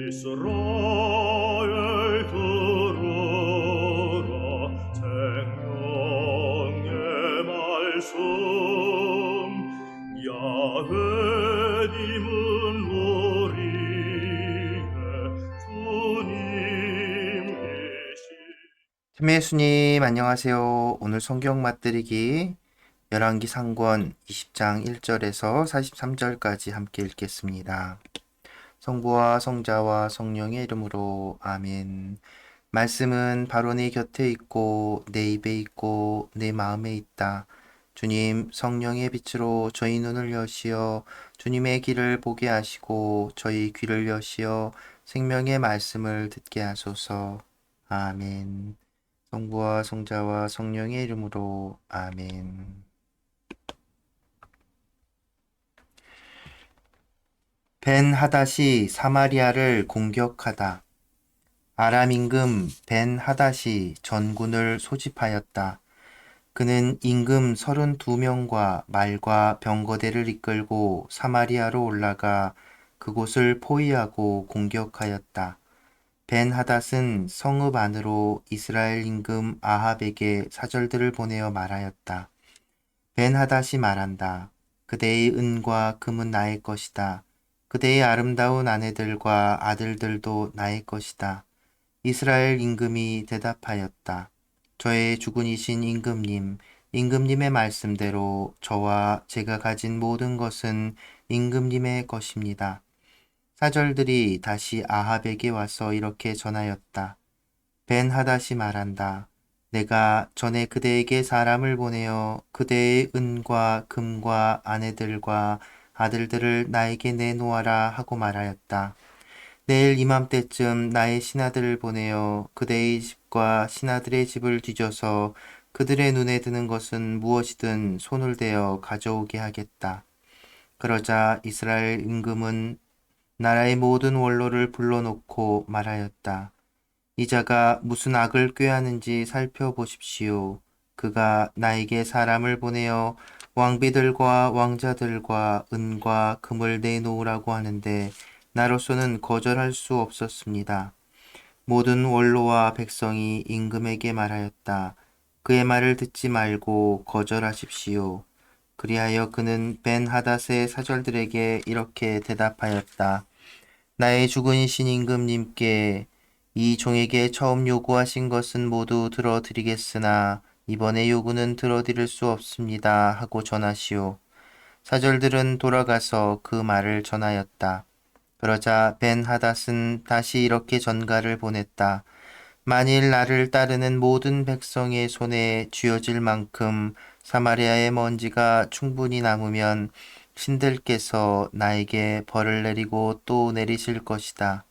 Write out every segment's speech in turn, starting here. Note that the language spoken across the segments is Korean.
이스라엘 들으라 생명의 말씀 야훼님은 우리의 주님이시. 참예수님 안녕하세요. 오늘 성경 맛들이기 열왕기 상권 20장 1절에서 43절까지 함께 읽겠습니다. 성부와 성자와 성령의 이름으로 아멘. 말씀은 바로 내 곁에 있고 내 입에 있고 내 마음에 있다. 주님, 성령의 빛으로 저희 눈을 여시어 주님의 길을 보게 하시고 저희 귀를 여시어 생명의 말씀을 듣게 하소서. 아멘. 성부와 성자와 성령의 이름으로 아멘. 벤 하닷이 사마리아를 공격하다. 아람 임금 벤 하닷이 전군을 소집하였다. 그는 임금 32명과 말과 병거대를 이끌고 사마리아로 올라가 그곳을 포위하고 공격하였다. 벤 하닷은 성읍 안으로 이스라엘 임금 아합에게 사절들을 보내어 말하였다. 벤 하닷이 말한다. 그대의 은과 금은 나의 것이다. 그대의 아름다운 아내들과 아들들도 나의 것이다. 이스라엘 임금이 대답하였다. 저의 주군이신 임금님, 임금님의 말씀대로 저와 제가 가진 모든 것은 임금님의 것입니다. 사절들이 다시 아합에게 와서 이렇게 전하였다. 벤 하닷이 말한다. 내가 전에 그대에게 사람을 보내어 그대의 은과 금과 아내들과 아들들을 나에게 내놓아라 하고 말하였다. 내일 이맘때쯤 나의 신하들을 보내어 그대의 집과 신하들의 집을 뒤져서 그들의 눈에 드는 것은 무엇이든 손을 대어 가져오게 하겠다. 그러자 이스라엘 임금은 나라의 모든 원로를 불러놓고 말하였다. 이자가 무슨 악을 꾀하는지 살펴보십시오. 그가 나에게 사람을 보내어 왕비들과 왕자들과 은과 금을 내놓으라고 하는데 나로서는 거절할 수 없었습니다. 모든 원로와 백성이 임금에게 말하였다. 그의 말을 듣지 말고 거절하십시오. 그리하여 그는 벤 하닷의 사절들에게 이렇게 대답하였다. 나의 주군이신 임금님께 이 종에게 처음 요구하신 것은 모두 들어드리겠으나 이번의 요구는 들어드릴 수 없습니다 하고 전하시오. 사절들은 돌아가서 그 말을 전하였다. 그러자 벤 하닷은 다시 이렇게 전가를 보냈다. 만일 나를 따르는 모든 백성의 손에 쥐어질 만큼 사마리아의 먼지가 충분히 남으면 신들께서 나에게 벌을 내리고 또 내리실 것이다.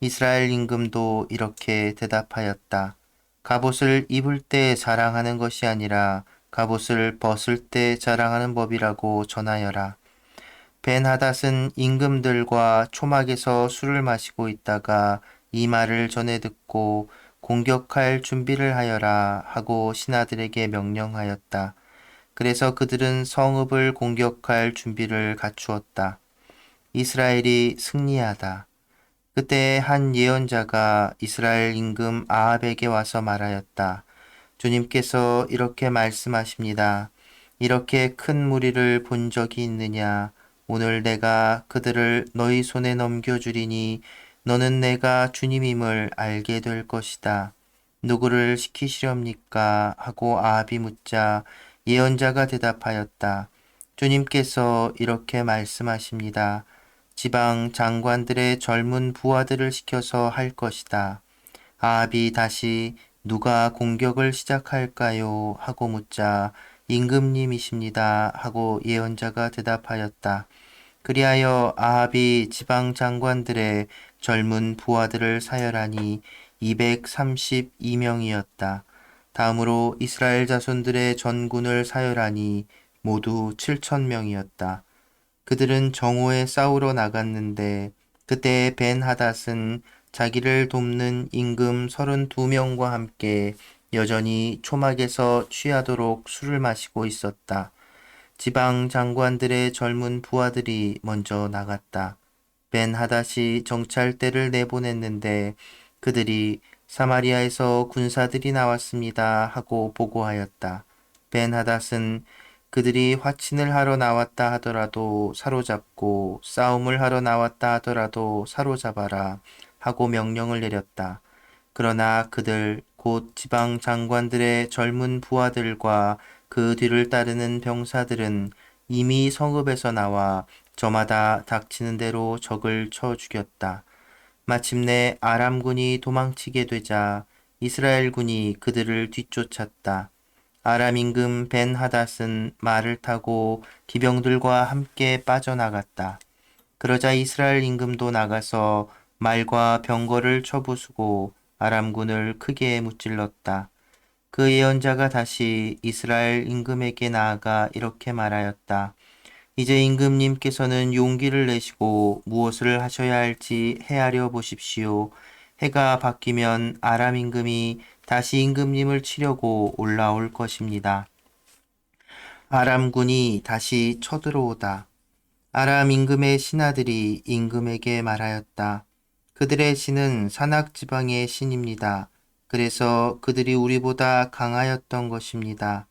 이스라엘 임금도 이렇게 대답하였다. 갑옷을 입을 때 자랑하는 것이 아니라 갑옷을 벗을 때 자랑하는 법이라고 전하여라. 벤 하닷은 임금들과 초막에서 술을 마시고 있다가 이 말을 전해 듣고 공격할 준비를 하여라 하고 신하들에게 명령하였다. 그래서 그들은 성읍을 공격할 준비를 갖추었다. 이스라엘이 승리하다. 그때 한 예언자가 이스라엘 임금 아합에게 와서 말하였다. 주님께서 이렇게 말씀하십니다. 이렇게 큰 무리를 본 적이 있느냐? 오늘 내가 그들을 너희 손에 넘겨주리니 너는 내가 주님임을 알게 될 것이다. 누구를 시키시렵니까? 하고 아합이 묻자 예언자가 대답하였다. 주님께서 이렇게 말씀하십니다. 지방 장관들의 젊은 부하들을 시켜서 할 것이다. 아합이 다시 누가 공격을 시작할까요? 하고 묻자 임금님이십니다. 하고 예언자가 대답하였다. 그리하여 아합이 지방 장관들의 젊은 부하들을 사열하니 232명이었다. 다음으로 이스라엘 자손들의 전군을 사열하니 모두 7,000명이었다. 그들은 정오에 싸우러 나갔는데 그때 벤 하닷은 자기를 돕는 임금 32명과 함께 여전히 초막에서 취하도록 술을 마시고 있었다. 지방 장관들의 젊은 부하들이 먼저 나갔다. 벤하닷이 정찰대를 내보냈는데 그들이 사마리아에서 군사들이 나왔습니다 하고 보고하였다. 벤하닷은 그들이 화친을 하러 나왔다 하더라도 사로잡고 싸움을 하러 나왔다 하더라도 사로잡아라 하고 명령을 내렸다. 그러나 그들 곧 지방 장관들의 젊은 부하들과 그 뒤를 따르는 병사들은 이미 성읍에서 나와 저마다 닥치는 대로 적을 쳐 죽였다. 마침내 아람군이 도망치게 되자 이스라엘군이 그들을 뒤쫓았다. 아람 임금 벤하닷은 말을 타고 기병들과 함께 빠져나갔다. 그러자 이스라엘 임금도 나가서 말과 병거를 쳐부수고 아람군을 크게 무찔렀다. 그 예언자가 다시 이스라엘 임금에게 나아가 이렇게 말하였다. 이제 임금님께서는 용기를 내시고 무엇을 하셔야 할지 헤아려 보십시오. 해가 바뀌면 아람 임금이 다시 임금님을 치려고 올라올 것입니다. 아람군이 다시 쳐들어오다. 아람 임금의 신하들이 임금에게 말하였다. 그들의 신은 산악 지방의 신입니다. 그래서 그들이 우리보다 강하였던 것입니다.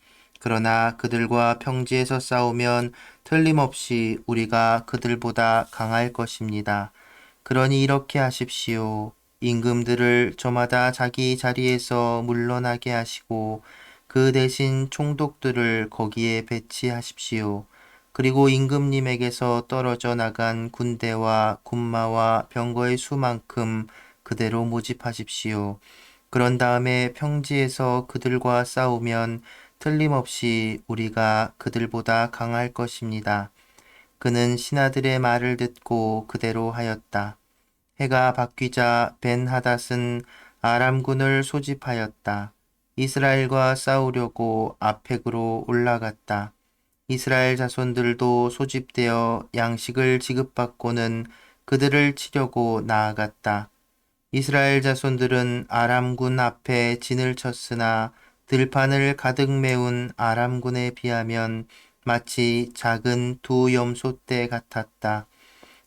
그러나 그들과 평지에서 싸우면 틀림없이 우리가 그들보다 강할 것입니다. 그러니 이렇게 하십시오. 임금들을 저마다 자기 자리에서 물러나게 하시고 그 대신 총독들을 거기에 배치하십시오. 그리고 임금님에게서 떨어져 나간 군대와 군마와 병거의 수만큼 그대로 모집하십시오. 그런 다음에 평지에서 그들과 싸우면 틀림없이 우리가 그들보다 강할 것입니다. 그는 신하들의 말을 듣고 그대로 하였다. 해가 바뀌자 벤하닷은 아람군을 소집하였다. 이스라엘과 싸우려고 아펙으로 올라갔다. 이스라엘 자손들도 소집되어 양식을 지급받고는 그들을 치려고 나아갔다. 이스라엘 자손들은 아람군 앞에 진을 쳤으나 들판을 가득 메운 아람군에 비하면 마치 작은 두 염소떼 같았다.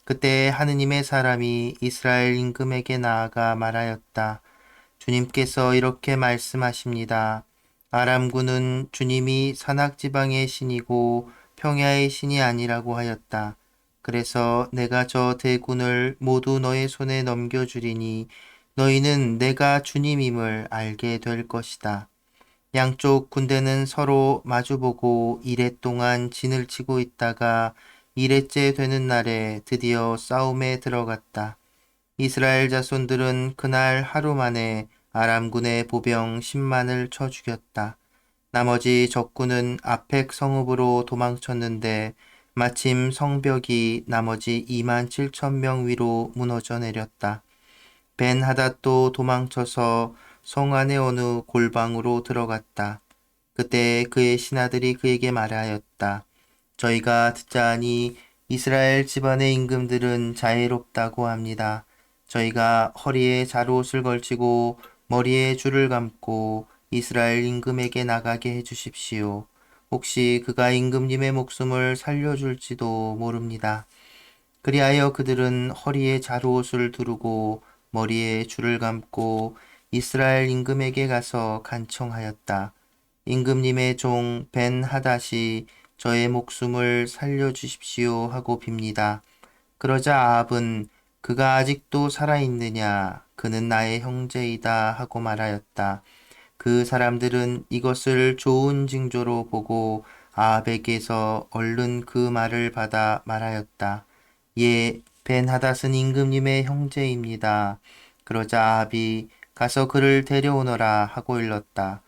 그때 하느님의 사람이 이스라엘 임금에게 나아가 말하였다. 주님께서 이렇게 말씀하십니다. 아람군은 주님이 산악지방의 신이고 평야의 신이 아니라고 하였다. 그래서 내가 저 대군을 모두 너의 손에 넘겨주리니 너희는 내가 주님임을 알게 될 것이다. 양쪽 군대는 서로 마주보고 이레 동안 진을 치고 있다가 이레째 되는 날에 드디어 싸움에 들어갔다. 이스라엘 자손들은 그날 하루 만에 아람군의 보병 10만을 쳐 죽였다. 나머지 적군은 아펙 성읍으로 도망쳤는데 마침 성벽이 나머지 2만 7천 명 위로 무너져 내렸다. 벤하닷도 도망쳐서 성 안의 어느 골방으로 들어갔다. 그때 그의 신하들이 그에게 말하였다. 저희가 듣자하니 이스라엘 집안의 임금들은 자애롭다고 합니다. 저희가 허리에 자루옷을 걸치고 머리에 줄을 감고 이스라엘 임금에게 나가게 해주십시오. 혹시 그가 임금님의 목숨을 살려줄지도 모릅니다. 그리하여 그들은 허리에 자루옷을 두르고 머리에 줄을 감고 이스라엘 임금에게 가서 간청하였다. 임금님의 종 벤하닷이 저의 목숨을 살려주십시오 하고 빕니다. 그러자 아합은 그가 아직도 살아있느냐? 그는 나의 형제이다 하고 말하였다. 그 사람들은 이것을 좋은 징조로 보고 아합에게서 얼른 그 말을 받아 말하였다. 예, 벤하닷은 임금님의 형제입니다. 그러자 아합이 가서 그를 데려오너라 하고 일렀다.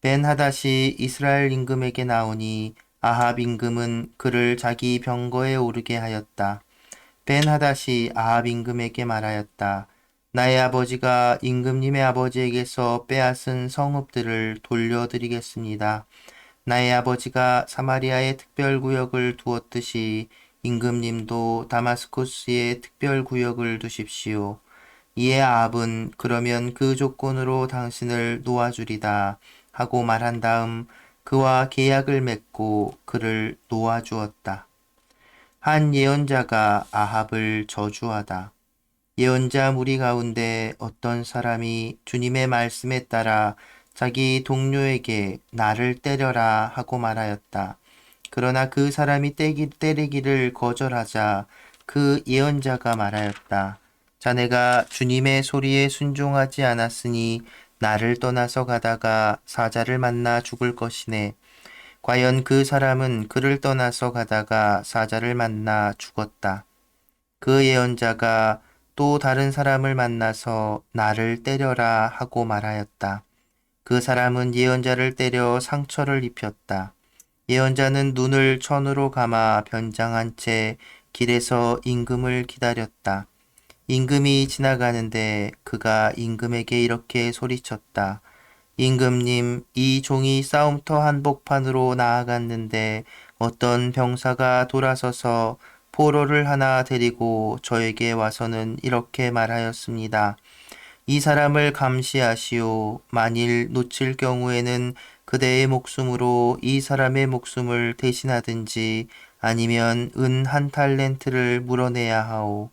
벤하닷이 이스라엘 임금에게 나오니 아합 임금은 그를 자기 병거에 오르게 하였다. 벤하닷이 아합 임금에게 말하였다. 나의 아버지가 임금님의 아버지에게서 빼앗은 성읍들을 돌려드리겠습니다. 나의 아버지가 사마리아에 특별구역을 두었듯이 임금님도 다마스쿠스에 특별구역을 두십시오. 이에 아합은 그러면 그 조건으로 당신을 놓아주리다 하고 말한 다음 그와 계약을 맺고 그를 놓아주었다. 한 예언자가 아합을 저주하다. 예언자 무리 가운데 어떤 사람이 주님의 말씀에 따라 자기 동료에게 나를 때려라 하고 말하였다. 그러나 그 사람이 때리기를 거절하자 그 예언자가 말하였다. 자네가 주님의 소리에 순종하지 않았으니 나를 떠나서 가다가 사자를 만나 죽을 것이네. 과연 그 사람은 그를 떠나서 가다가 사자를 만나 죽었다. 그 예언자가 또 다른 사람을 만나서 나를 때려라 하고 말하였다. 그 사람은 예언자를 때려 상처를 입혔다. 예언자는 눈을 천으로 감아 변장한 채 길에서 임금을 기다렸다. 임금이 지나가는데 그가 임금에게 이렇게 소리쳤다. 임금님, 이 종이 싸움터 한복판으로 나아갔는데 어떤 병사가 돌아서서 포로를 하나 데리고 저에게 와서는 이렇게 말하였습니다. 이 사람을 감시하시오. 만일 놓칠 경우에는 그대의 목숨으로 이 사람의 목숨을 대신하든지 아니면 은 한 탈렌트를 물어내야 하오.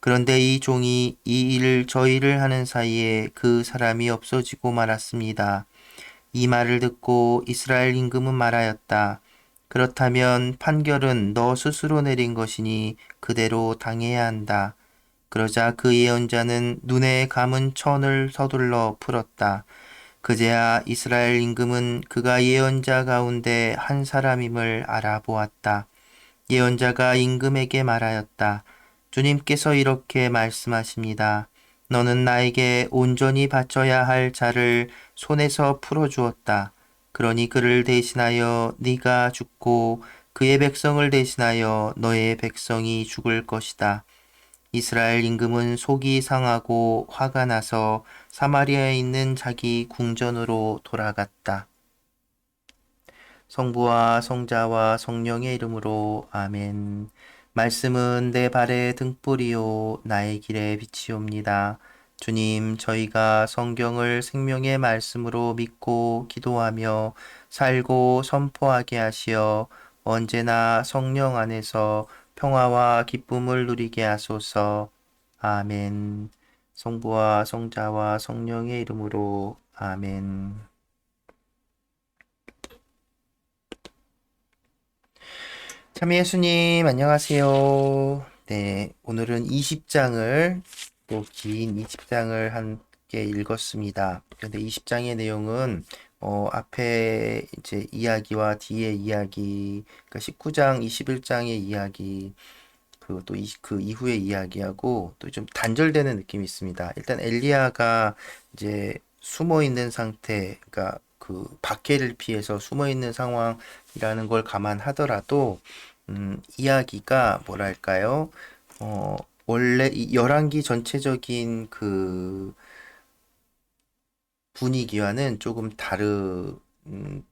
그런데 이 종이 이 일을 저희를 하는 사이에 그 사람이 없어지고 말았습니다. 이 말을 듣고 이스라엘 임금은 말하였다. 그렇다면 판결은 너 스스로 내린 것이니 그대로 당해야 한다. 그러자 그 예언자는 눈에 감은 천을 서둘러 풀었다. 그제야 이스라엘 임금은 그가 예언자 가운데 한 사람임을 알아보았다. 예언자가 임금에게 말하였다. 주님께서 이렇게 말씀하십니다. 너는 나에게 온전히 바쳐야 할 자를 손에서 풀어주었다. 그러니 그를 대신하여 네가 죽고 그의 백성을 대신하여 너의 백성이 죽을 것이다. 이스라엘 임금은 속이 상하고 화가 나서 사마리아에 있는 자기 궁전으로 돌아갔다. 성부와 성자와 성령의 이름으로 아멘. 말씀은 내 발의 등불이요 나의 길의 빛이옵니다. 주님, 저희가 성경을 생명의 말씀으로 믿고 기도하며 살고 선포하게 하시어 언제나 성령 안에서 평화와 기쁨을 누리게 하소서. 아멘. 성부와 성자와 성령의 이름으로 아멘. 참 예수님, 안녕하세요. 네, 오늘은 20장을, 또 긴 20장을 함께 읽었습니다. 근데 20장의 내용은, 앞에 이제 이야기와 뒤에 이야기, 그러니까 19장, 21장의 이야기, 그리고 또 그 이후의 이야기하고 또 좀 단절되는 느낌이 있습니다. 일단 엘리야가 이제 숨어 있는 상태, 그러니까 그 박해를 피해서 숨어 있는 상황이라는 걸 감안하더라도 이야기가 뭐랄까요? 어, 원래 이 열왕기 전체적인 그 분위기와는 조금 다른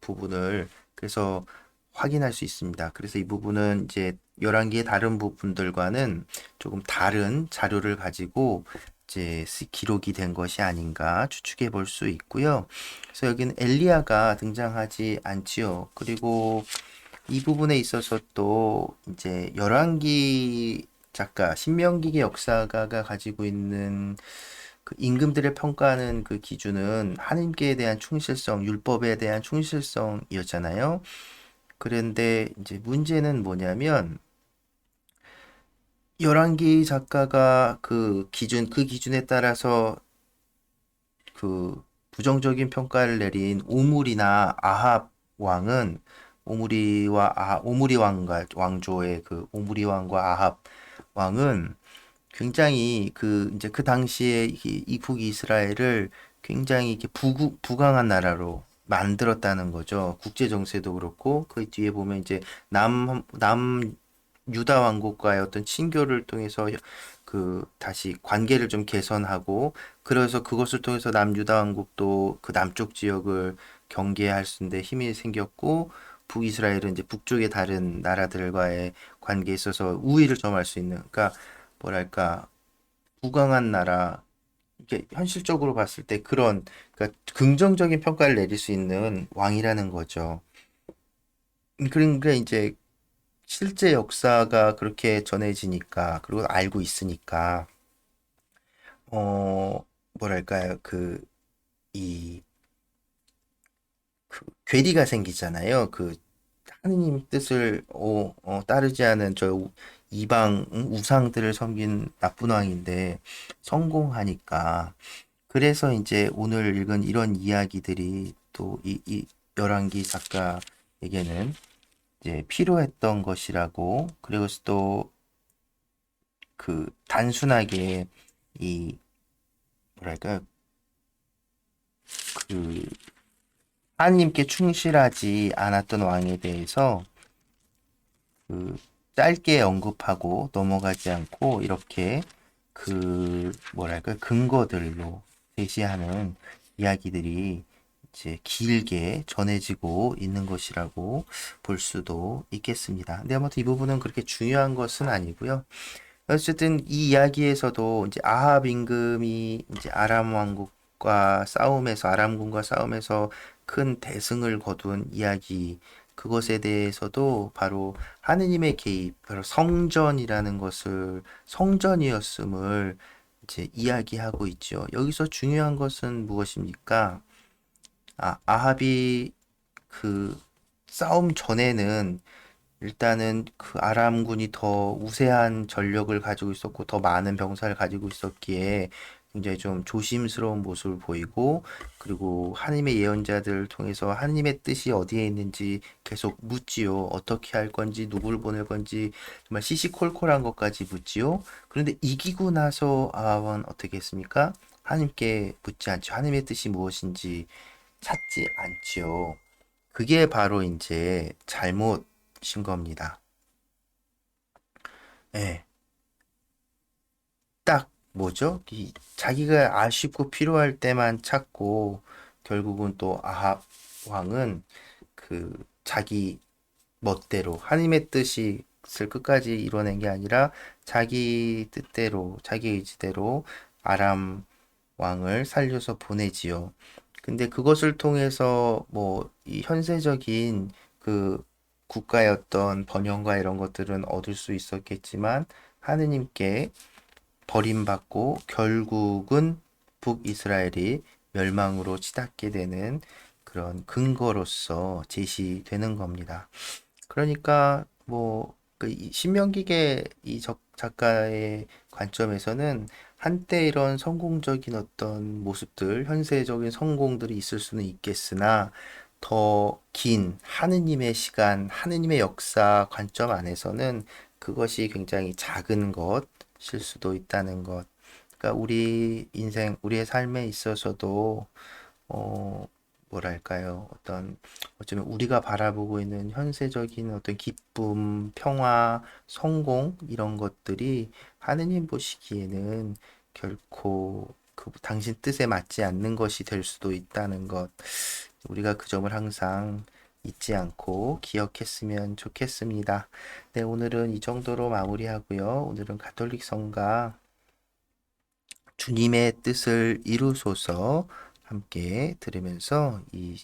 부분을 그래서 확인할 수 있습니다. 그래서 이 부분은 이제 열왕기의 다른 부분들과는 조금 다른 자료를 가지고 이제 기록이 된 것이 아닌가 추측해 볼 수 있고요. 그래서 여기는 엘리야가 등장하지 않지요. 그리고 이 부분에 있어서 또 이제 열왕기 작가 신명기의 역사가가 가지고 있는 그 임금들의 평가하는 그 기준은 하나님께 대한 충실성, 율법에 대한 충실성이었잖아요. 그런데 이제 문제는 뭐냐면 열왕기 작가가 그 기준에 따라서 그 부정적인 평가를 내린 오물이나 아합 왕은 오므리 왕과 왕조의 그 오므리 왕과 아합 왕은 굉장히 그 이제 그 당시에 이 북이스라엘을 굉장히 이렇게 부강한 나라로 만들었다는 거죠. 국제 정세도 그렇고 그 뒤에 보면 이제 남 유다 왕국과의 어떤 친교를 통해서 그 다시 관계를 좀 개선하고 그래서 그것을 통해서 남유다 왕국도 그 남쪽 지역을 경계할 수 있는데 힘이 생겼고 북이스라엘은 이제 북쪽의 다른 나라들과의 관계에 있어서 우위를 점할 수 있는 그러니까 뭐랄까 부강한 나라 이게 현실적으로 봤을 때 그런 그러니까 긍정적인 평가를 내릴 수 있는 왕이라는 거죠. 그러니까 이제 실제 역사가 그렇게 전해지니까, 그리고 알고 있으니까, 뭐랄까요, 이, 괴리가 생기잖아요. 하느님 뜻을 따르지 않은 이방 우상들을 섬긴 나쁜 왕인데 성공하니까 그래서 이제 오늘 읽은 이런 이야기들이 또 이 열왕기 작가에게는 이제 필요했던 것이라고 그리고 또 단순하게 이 뭐랄까 그 하나님께 충실하지 않았던 왕에 대해서 짧게 언급하고 넘어가지 않고 이렇게 뭐랄까 근거들로 제시하는 이야기들이 이제 길게 전해지고 있는 것이라고 볼 수도 있겠습니다. 근데 아무튼 이 부분은 그렇게 중요한 것은 아니고요. 어쨌든 이 이야기에서도 이제 아합 임금이 이제 아람군과 싸움에서 큰 대승을 거둔 이야기 그것에 대해서도 바로 하느님의 개입, 바로 성전이었음을 이제 이야기하고 있죠. 여기서 중요한 것은 무엇입니까? 아합이 싸움 전에는 일단은 아람군이 더 우세한 전력을 가지고 있었고 더 많은 병사를 가지고 있었기에 굉장히 좀 조심스러운 모습을 보이고 그리고 하나님의 예언자들을 통해서 하나님의 뜻이 어디에 있는지 계속 묻지요. 어떻게 할 건지 누구를 보낼 건지 정말 시시콜콜한 것까지 묻지요. 그런데 이기고 나서 아합은 어떻게 했습니까? 하나님께 묻지 않죠. 하나님의 뜻이 무엇인지 찾지 않지요. 그게 바로 이제 잘못인 겁니다. 예. 딱 뭐죠? 자기가 아쉽고 필요할 때만 찾고 결국은 또 아합 왕은 자기 멋대로 하나님의 뜻을 끝까지 이뤄낸 게 아니라 자기 뜻대로 자기 의지대로 아람 왕을 살려서 보내지요. 근데 그것을 통해서 뭐 이 현세적인 국가의 어떤 번영과 이런 것들은 얻을 수 있었겠지만 하느님께 버림받고 결국은 북이스라엘이 멸망으로 치닫게 되는 그런 근거로서 제시되는 겁니다. 그러니까 신명기계 작가의 관점에서는 한때 이런 성공적인 어떤 모습들, 현세적인 성공들이 있을 수는 있겠으나 더 긴 하느님의 시간, 하느님의 역사 관점 안에서는 그것이 굉장히 작은 것일 수도 있다는 것. 그러니까 우리 인생, 우리의 삶에 있어서도 뭐랄까요? 어쩌면 우리가 바라보고 있는 현세적인 어떤 기쁨, 평화, 성공, 이런 것들이 하느님 보시기에는 결코 당신 뜻에 맞지 않는 것이 될 수도 있다는 것. 우리가 그 점을 항상 잊지 않고 기억했으면 좋겠습니다. 네, 오늘은 이 정도로 마무리하고요. 오늘은 가톨릭 성가 주님의 뜻을 이루소서 함께 들으면서 이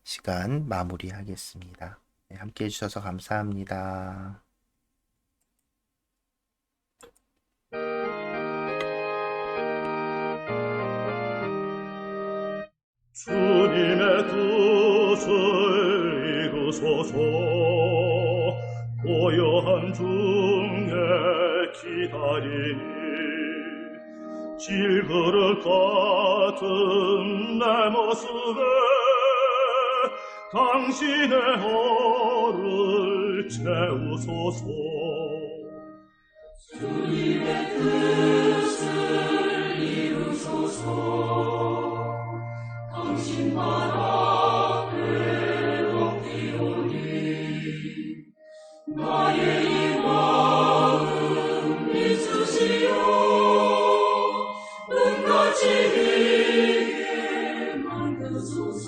시간 마무리하겠습니다. 네, 함께 해주셔서 감사합니다. 주님의 뜻을 이루소서 고요한 중에 기다리니 질그릇 같은 내 모습에 당신의 허를 채우소서 주님의 뜻을 이루소서 당신만 앞에 엎드리오니 나의 이 마음 믿으시오 눈같이 이게 만드소서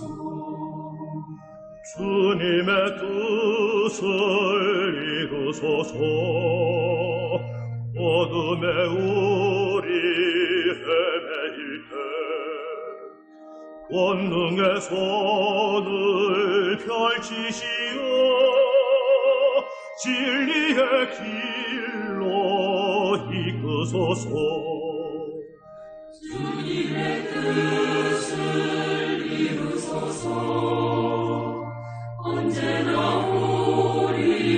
주님의 뜻을 이루소서 어둠에 우리 헤매일 때 권능의 손을 펼치시어 진리의 길로 이끄소서. 주님의 뜻을 이루소서. 언제나 우리